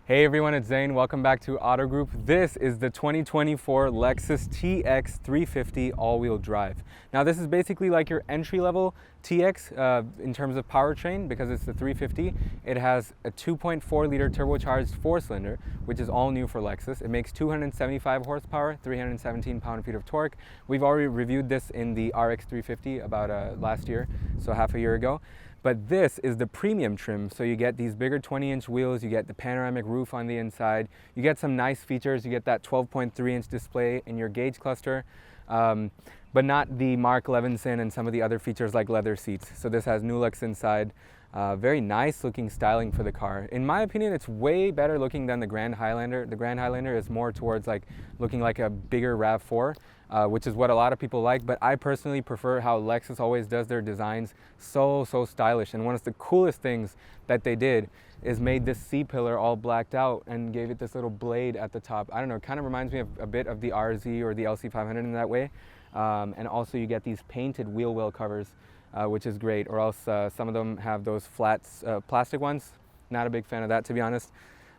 Hey everyone, it's Zane. Welcome back to Auto Group. This is the 2024 Lexus TX350 all-wheel drive. Now this is basically like your entry-level TX in terms of powertrain because it's the 350. It has a 2.4-liter turbocharged four-cylinder, which is all new for Lexus. It makes 275 horsepower, 317 pound-feet of torque. We've already reviewed this in the RX 350 about last year, so half a year ago. But this is the premium trim, so you get these bigger 20-inch wheels, you get the panoramic roof on the inside, you get some nice features, you get that 12.3-inch display in your gauge cluster, but not the Mark Levinson and some of the other features like leather seats. So this has Nulux inside. Very nice looking styling for the car. In my opinion, it's way better looking than the Grand Highlander. The Grand Highlander is more towards like looking like a bigger RAV4. Which is what a lot of people like, but I personally prefer how Lexus always does their designs so stylish. And one of the coolest things that they did is made this C-pillar all blacked out and gave it this little blade at the top. I don't know, it kind of reminds me of a bit of the RZ or the LC500 in that way. And also you get these painted wheel well covers, which is great, or else some of them have those flat plastic ones. Not a big fan of that, to be honest.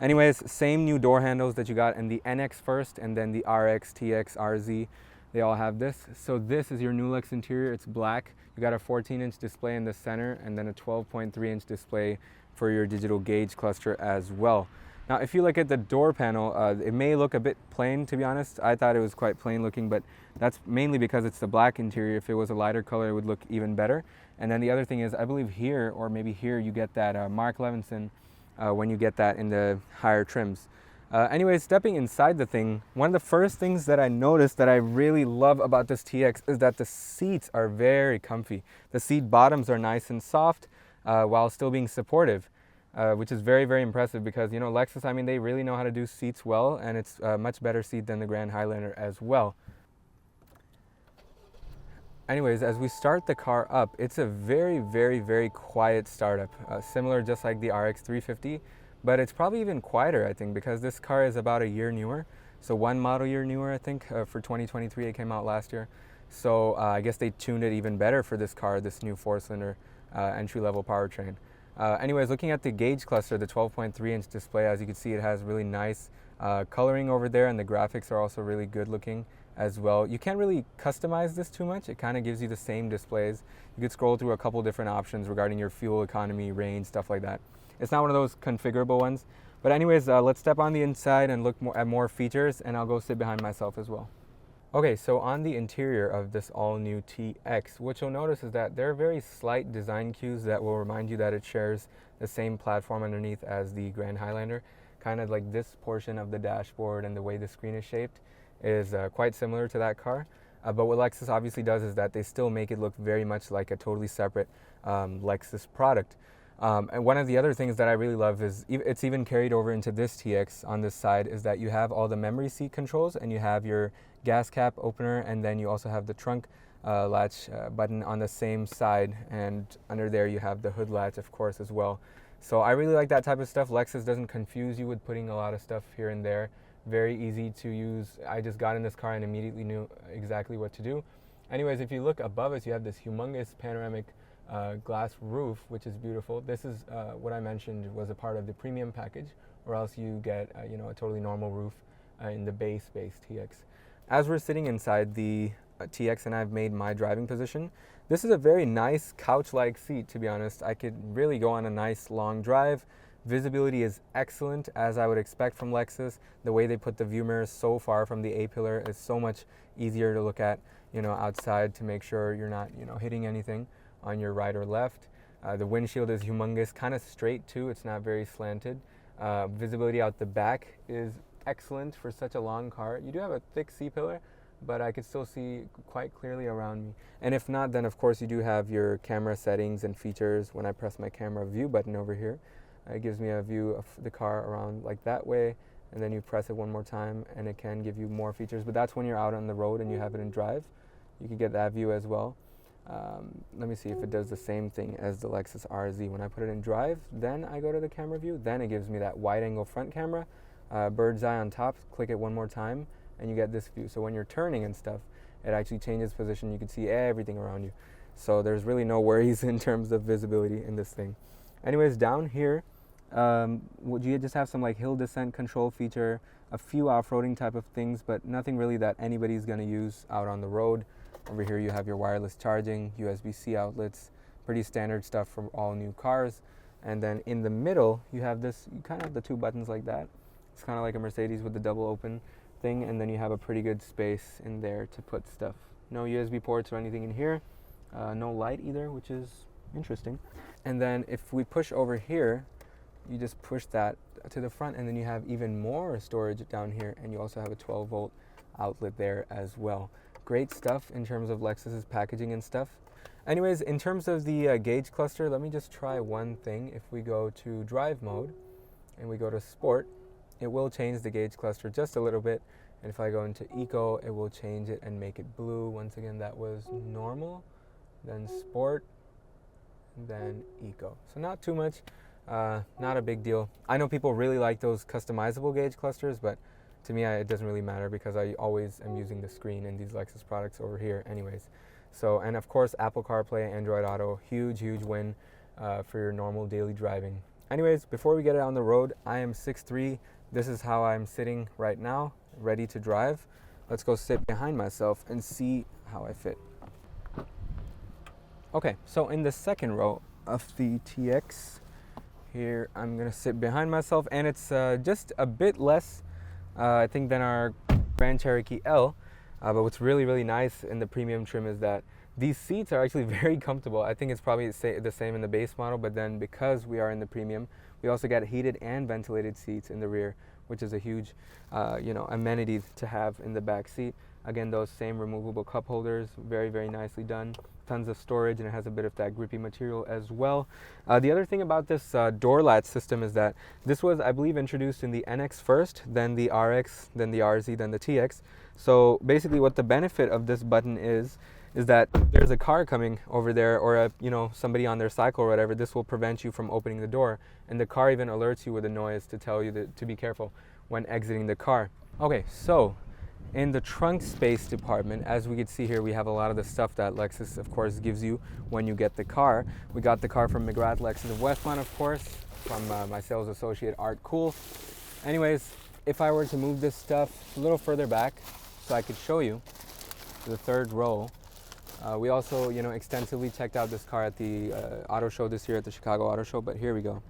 Anyways, same new door handles that you got in the NX first and then the RX, TX, RZ. They all have this. So this is your Nulux interior. It's black. You got a 14-inch display in the center and then a 12.3-inch display for your digital gauge cluster as well. Now, if you look at the door panel, it may look a bit plain, to be honest. I thought it was quite plain looking, but that's mainly because it's the black interior. If it was a lighter color, it would look even better. And then the other thing is, I believe here, or maybe here, you get that Mark Levinson when you get that in the higher trims. Anyways, stepping inside the thing, one of the first things that I noticed that I really love about this TX is that the seats are very comfy. The seat bottoms are nice and soft while still being supportive, which is very impressive because, you know, Lexus, I mean, they really know how to do seats well, and it's a much better seat than the Grand Highlander as well. Anyways, as we start the car up, it's a very quiet startup, similar just like the RX 350. But it's probably even quieter, I think, because this car is about a year newer. So one model year newer, I think, for 2023. It came out last year. So I guess they tuned it even better for this car, this new four-cylinder entry-level powertrain. Anyways, looking at the gauge cluster, the 12.3-inch display, as you can see, it has really nice coloring over there, and the graphics are also really good looking as well. You can't really customize this too much. It kind of gives you the same displays. You could scroll through a couple different options regarding your fuel economy, range, stuff like that. It's not one of those configurable ones. But anyways, let's step on the inside and look at more features, and I'll go sit behind myself as well. Okay, so on the interior of this all-new TX, what you'll notice is that there are very slight design cues that will remind you that it shares the same platform underneath as the Grand Highlander. Kind of like this portion of the dashboard and the way the screen is shaped is quite similar to that car. But what Lexus obviously does is that they still make it look very much like a totally separate Lexus product. And one of the other things that I really love is it's even carried over into this TX on this side is that you have all the memory seat controls, and you have your gas cap opener, and then you also have the trunk latch button on the same side, and under there you have the hood latch, of course, as well. So I really like that type of stuff. Lexus doesn't confuse you with putting a lot of stuff here and there. Very easy to use. I just got in this car and immediately knew exactly what to do. Anyways, if you look above us, you have this humongous panoramic glass roof, which is beautiful. This is what I mentioned was a part of the premium package, or else you get you know, a totally normal roof in the base TX. As we're sitting inside the TX and I've made my driving position, this is a very nice couch-like seat, to be honest. I could really go on a nice long drive. Visibility is excellent, as I would expect from Lexus. The way they put the view mirrors so far from the A-pillar is so much easier to look at, you know, outside to make sure you're not, you know, hitting anything on your right or left. The windshield is humongous, kind of straight too. It's not very slanted. Visibility out the back is excellent for such a long car. You do have a thick C-pillar, but I could still see quite clearly around me. And if not, then of course you do have your camera settings and features. When I press my camera view button over here, it gives me a view of the car around like that way, and then you press it one more time and it can give you more features. But that's when you're out on the road and you have it in drive. You can get that view as well. Let me see if it does the same thing as the Lexus RZ. When I put it in drive, then I go to the camera view, then it gives me that wide angle front camera, bird's eye on top. Click it one more time and you get this view. So when you're turning and stuff, it actually changes position. You can see everything around you. So there's really no worries in terms of visibility in this thing. Anyways, down here, You just have some like hill descent control feature, a few off-roading type of things, but nothing really that anybody's going to use out on the road. Over here you have your wireless charging, USB-C outlets, pretty standard stuff for all new cars. And then in the middle you have this, you kind of have the two buttons like that. It's kind of like a Mercedes with the double open thing, and then you have a pretty good space in there to put stuff. No USB ports or anything in here, no light either, which is interesting. And then if we push over here, you just push that to the front, and then you have even more storage down here, and you also have a 12-volt outlet there as well. Great stuff in terms of Lexus's packaging and stuff. Anyways, in terms of the gauge cluster, let me just try one thing. If we go to drive mode and we go to sport, it will change the gauge cluster just a little bit. And if I go into eco, it will change it and make it blue. Once again, that was normal, then sport, then eco. So not too much, not a big deal. I know people really like those customizable gauge clusters, but to me, it doesn't really matter because I always am using the screen in these Lexus products over here anyways. So, and of course, Apple CarPlay, Android Auto, huge win for your normal daily driving. Anyways, before we get it on the road, I am 6'3". This is how I'm sitting right now, ready to drive. Let's go sit behind myself and see how I fit. Okay, so in the second row of the TX, here I'm gonna sit behind myself, and it's just a bit less, I think, than our Grand Cherokee L. But what's really nice in the premium trim is that these seats are actually very comfortable. I think it's probably the same in the base model, but then because we are in the premium, we also get heated and ventilated seats in the rear, which is a huge amenity to have in the back seat. Again, those same removable cup holders, very nicely done. Tons of storage, and it has a bit of that grippy material as well. The other thing about this door latch system is that this was, I believe, introduced in the NX first, then the RX, then the RZ, then the TX. So basically what the benefit of this button is that there's a car coming over there, or somebody on their cycle or whatever. This will prevent you from opening the door, and the car even alerts you with a noise to tell you to be careful when exiting the car. Okay, so in the trunk space department, as we can see here, we have a lot of the stuff that Lexus, of course, gives you when you get the car. We got the car from McGrath Lexus of Westmont, of course, from my sales associate, Art Cool. Anyways, if I were to move this stuff a little further back so I could show you the third row, we also, extensively checked out this car at the auto show this year, at the Chicago Auto Show, but here we go.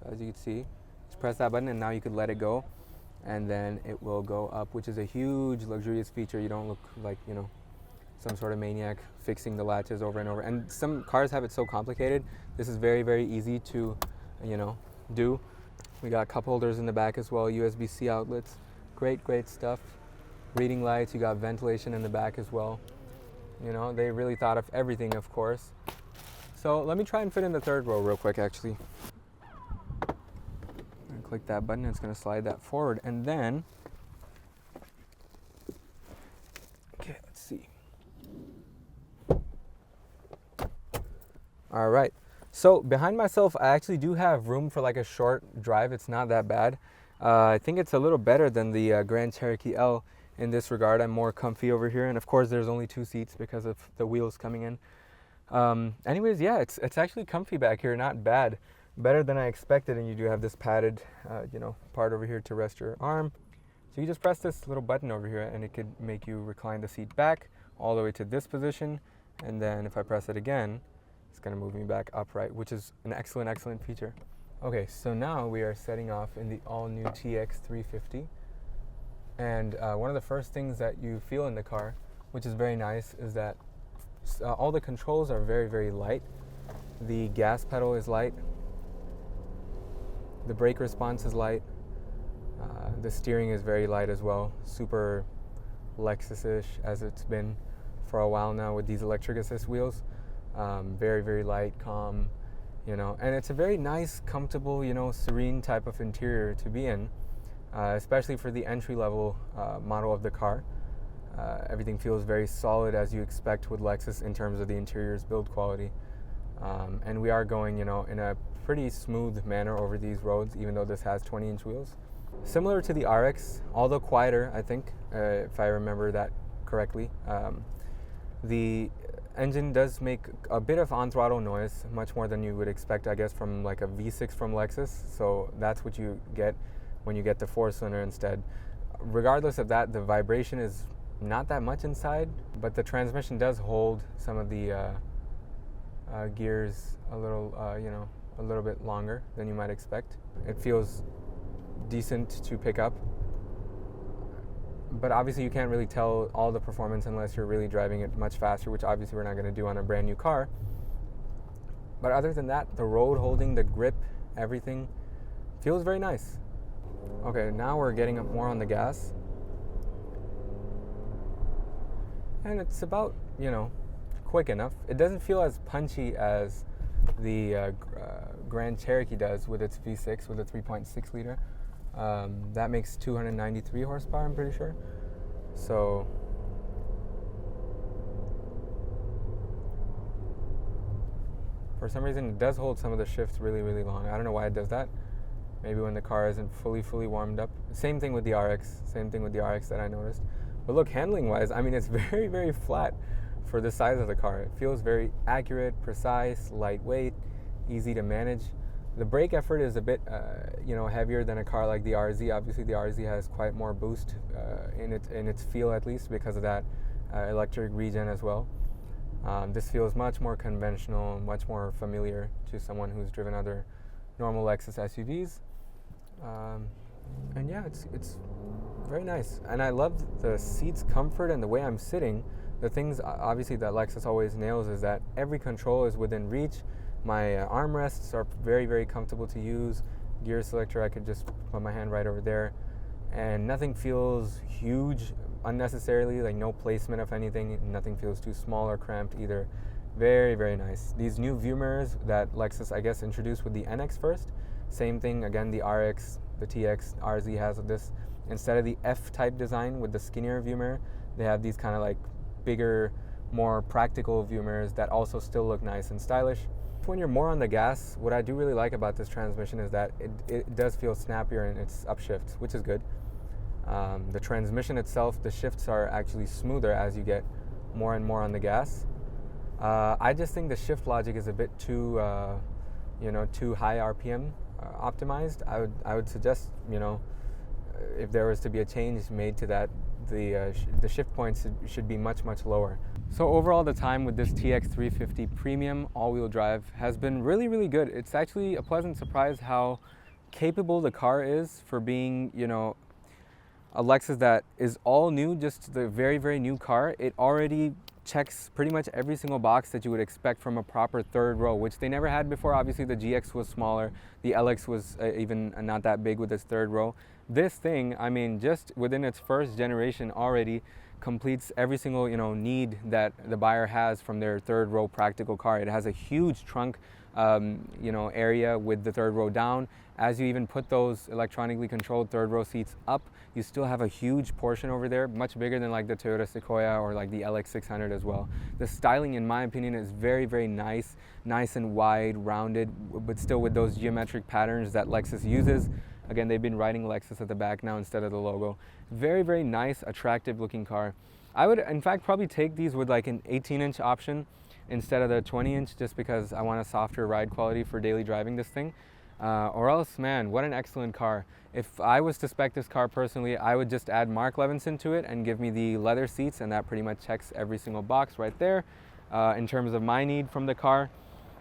So as you can see, just press that button and now you could let it go, and then it will go up, which is a huge luxurious feature. You don't look like, some sort of maniac fixing the latches over and over. And some cars have it so complicated. This is very easy to, do. We got cup holders in the back as well, USB-C outlets. Great stuff. Reading lights, you got ventilation in the back as well. They really thought of everything, of course. So let me try and fit in the third row real quick, actually. Click that button, it's going to slide that forward, and then, okay, let's see. All right, so behind myself, I actually do have room for like a short drive. It's not that bad. I think it's a little better than the Grand Cherokee L in this regard. I'm more comfy over here, and of course there's only 2 seats because of the wheels coming in. Anyways, yeah, it's actually comfy back here, not bad. Better than I expected. And you do have this padded part over here to rest your arm. So you just press this little button over here, and it could make you recline the seat back all the way to this position, and then if I press it again, it's going to move me back upright, which is an excellent feature. Okay, so now we are setting off in the all-new TX350, and one of the first things that you feel in the car, which is very nice, is that all the controls are very light. The gas pedal is light. The brake response is light. The steering is very light as well. Super Lexus-ish, as it's been for a while now with these electric assist wheels. Very light, calm, and it's a very nice, comfortable, serene type of interior to be in, especially for the entry-level model of the car. Everything feels very solid, as you expect with Lexus in terms of the interior's build quality. And we are going, in a pretty smooth manner over these roads, even though this has 20-inch wheels. Similar to the RX, although quieter, I think, if I remember that correctly. The engine does make a bit of on-throttle noise, much more than you would expect, I guess, from like a V6 from Lexus. So that's what you get when you get the four-cylinder instead. Regardless of that, the vibration is not that much inside, but the transmission does hold some of the gears a little, a little bit longer than you might expect. It feels decent to pick up, but obviously you can't really tell all the performance unless you're really driving it much faster, which obviously we're not going to do on a brand new car. But other than that, the road holding, the grip, everything feels very nice. Okay, now we're getting up more on the gas, and it's about, quick enough. It doesn't feel as punchy as the Grand Cherokee does with its V6 with a 3.6 liter. That makes 293 horsepower, I'm pretty sure. So for some reason it does hold some of the shifts really, really long. I don't know why it does that. Maybe when the car isn't fully warmed up. Same thing with the RX. Same thing with the RX that I noticed. But look, handling wise, I mean, it's very, very flat for the size of the car. It feels very accurate, precise, lightweight, easy to manage. The brake effort is a bit, heavier than a car like the RZ. Obviously, the RZ has quite more boost in its feel, at least because of that electric regen as well. This feels much more conventional, much more familiar to someone who's driven other normal Lexus SUVs. And yeah, it's very nice. And I love the seat's comfort and the way I'm sitting. The things obviously that Lexus always nails is that every control is within reach. My armrests are very, very comfortable to use. Gear selector, I could just put my hand right over there. And nothing feels huge unnecessarily, like no placement of anything. Nothing feels too small or cramped either. Very, very nice. These new view mirrors that Lexus, I guess, introduced with the NX first. Same thing, again, the RX, the TX, RZ has this. Instead of the F-type design with the skinnier view mirror, they have these kind of like bigger, more practical view mirrors that also still look nice and stylish. When you're more on the gas, what I do really like about this transmission is that it does feel snappier in its upshifts, which is good. The transmission itself, the shifts are actually smoother as you get more and more on the gas. I just think the shift logic is a bit too, too high RPM optimized. I would suggest, if there was to be a change made to that, the shift points should be much, much lower. So overall, the time with this TX350 Premium all-wheel drive has been really, really good. It's actually a pleasant surprise how capable the car is for being, a Lexus that is all new, just the very, very new car. It already checks pretty much every single box that you would expect from a proper third row, which they never had before. Obviously, the GX was smaller. The LX was even not that big with its third row. This thing, I mean, just within its first generation already completes every single, need that the buyer has from their third row practical car. It has a huge trunk, area with the third row down. As you even put those electronically controlled third row seats up, you still have a huge portion over there, much bigger than like the Toyota Sequoia or like the LX600 as well. The styling, in my opinion, is very, very nice and wide, rounded, but still with those geometric patterns that Lexus uses. Again, they've been writing Lexus at the back now instead of the logo. Very, very nice, attractive looking car. I would, in fact, probably take these with like an 18-inch option instead of the 20-inch just because I want a softer ride quality for daily driving this thing. Or else, man, what an excellent car. If I was to spec this car personally, I would just add Mark Levinson to it and give me the leather seats, and that pretty much checks every single box right there. In terms of my need from the car,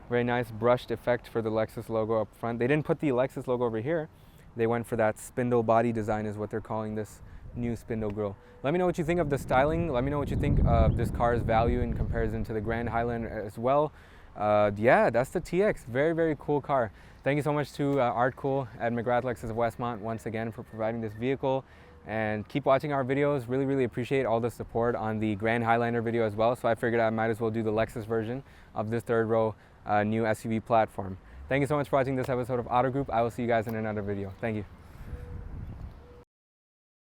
very nice brushed effect for the Lexus logo up front. They didn't put the Lexus logo over here. They went for that spindle body design is what they're calling this new spindle grille. Let me know what you think of the styling. Let me know what you think of this car's value in comparison to the Grand Highlander as well. Yeah, that's the TX. Very, very cool car. Thank you so much to Artcool at McGrath Lexus of Westmont once again for providing this vehicle. And keep watching our videos. Really, really appreciate all the support on the Grand Highlander video as well. So I figured I might as well do the Lexus version of this third row new SUV platform. Thank you so much for watching this episode of Auto Group. I will see you guys in another video. Thank you.